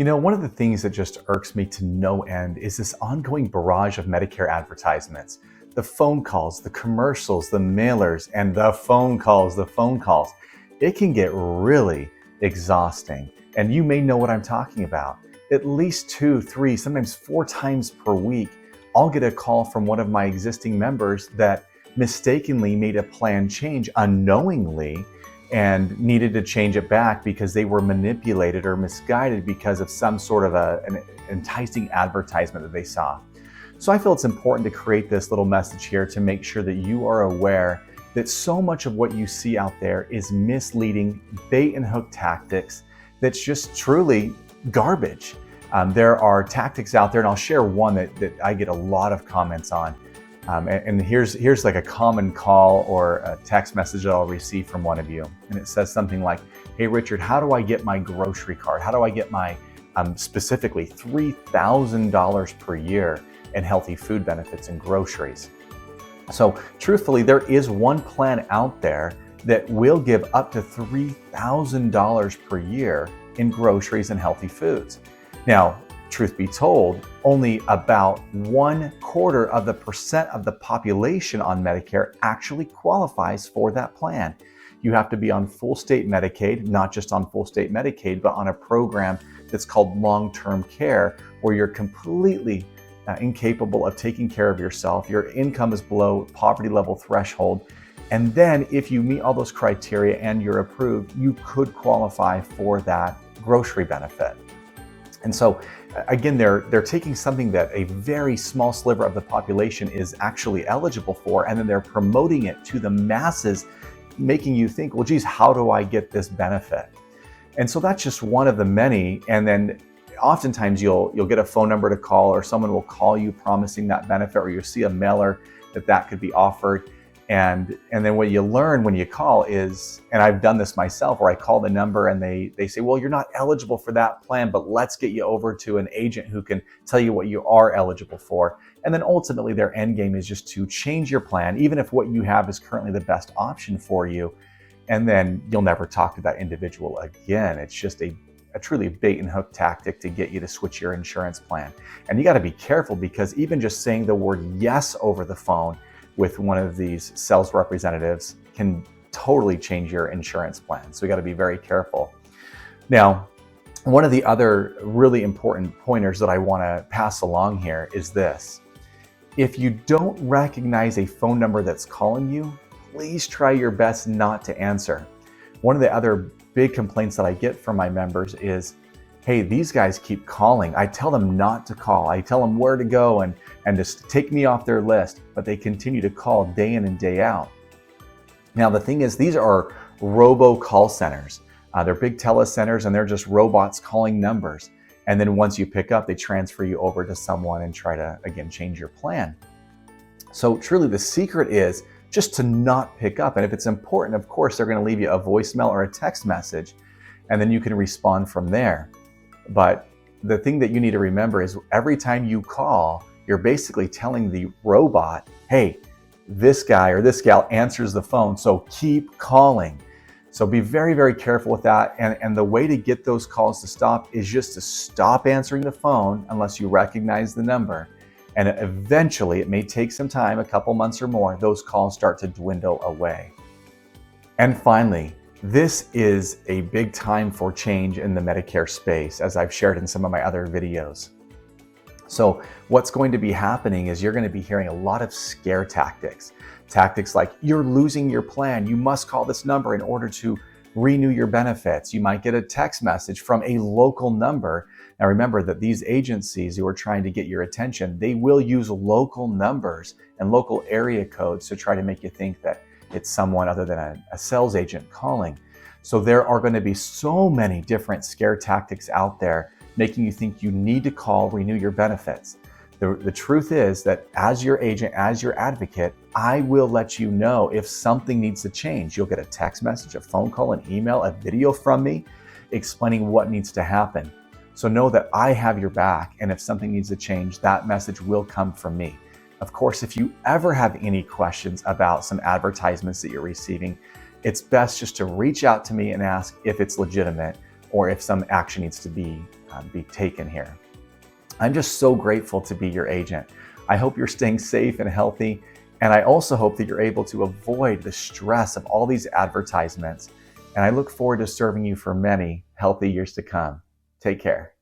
One of the things that just irks me to no end is this ongoing barrage of Medicare advertisements. The phone calls, the commercials, the mailers, and the phone calls. It can get really exhausting. And you may know what I'm talking about. At least 2, 3, sometimes 4 times per week, I'll get a call from one of my existing members that mistakenly made a plan change unknowingly and needed to change it back because they were manipulated or misguided because of some sort of an enticing advertisement that they saw. So I feel it's important to create this little message here to make sure that you are aware that so much of what you see out there is misleading bait and hook tactics that's just truly garbage. There are tactics out there, and I'll share one that I get a lot of comments on. And here's like a common call or a text message that I'll receive from one of you. And it says something like, "Hey Richard, how do I get my grocery card? How do I get my specifically $3,000 per year in healthy food benefits and groceries?" So truthfully, there is one plan out there that will give up to $3,000 per year in groceries and healthy foods. Now, truth be told, only about 1/4% of the population on Medicare actually qualifies for that plan. You have to be on full state Medicaid, not just on full state Medicaid, but on a program that's called long-term care, where you're completely incapable of taking care of yourself. Your income is below poverty level threshold. And then if you meet all those criteria and you're approved, you could qualify for that grocery benefit. And so again, they're taking something that a very small sliver of the population is actually eligible for, and then they're promoting it to the masses, making you think, well, geez, how do I get this benefit? And so that's just one of the many. And then oftentimes you'll get a phone number to call, or someone will call you promising that benefit, or you'll see a mailer that could be offered. And then what you learn when you call is, and I've done this myself, where I call the number and they say, well, you're not eligible for that plan, but let's get you over to an agent who can tell you what you are eligible for. And then ultimately their end game is just to change your plan, even if what you have is currently the best option for you. And then you'll never talk to that individual again. It's just a truly bait and hook tactic to get you to switch your insurance plan. And you got to be careful, because even just saying the word yes over the phone with one of these sales representatives can totally change your insurance plan. So we got to be very careful. Now, one of the other really important pointers that I want to pass along here is this. If you don't recognize a phone number that's calling you, please try your best not to answer. One of the other big complaints that I get from my members is, hey, these guys keep calling. I tell them not to call. I tell them where to go and just take me off their list, but they continue to call day in and day out. Now, the thing is, these are robo call centers. They're big telecenters, and they're just robots calling numbers. And then once you pick up, they transfer you over to someone and try to, again, change your plan. So truly the secret is just to not pick up. And if it's important, of course, they're going to leave you a voicemail or a text message, and then you can respond from there. But the thing that you need to remember is every time you call, you're basically telling the robot, hey, this guy or this gal answers the phone, so keep calling. So be very, very careful with that. And the way to get those calls to stop is just to stop answering the phone unless you recognize the number. And eventually, it may take some time, a couple months or more, those calls start to dwindle away. And finally, this is a big time for change in the Medicare space, as I've shared in some of my other videos. So what's going to be happening is you're going to be hearing a lot of scare tactics. Tactics like, you're losing your plan, you must call this number in order to renew your benefits. You might get a text message from a local number. Now remember that these agencies who are trying to get your attention, they will use local numbers and local area codes to try to make you think that it's someone other than a sales agent calling. So there are going to be so many different scare tactics out there, making you think you need to call, renew your benefits. The truth is that as your agent, as your advocate, I will let you know if something needs to change. You'll get a text message, a phone call, an email, a video from me explaining what needs to happen. So know that I have your back, and if something needs to change, that message will come from me. Of course, if you ever have any questions about some advertisements that you're receiving, it's best just to reach out to me and ask if it's legitimate or if some action needs to be be taken here. I'm just so grateful to be your agent. I hope you're staying safe and healthy, and I also hope that you're able to avoid the stress of all these advertisements. And I look forward to serving you for many healthy years to come. Take care.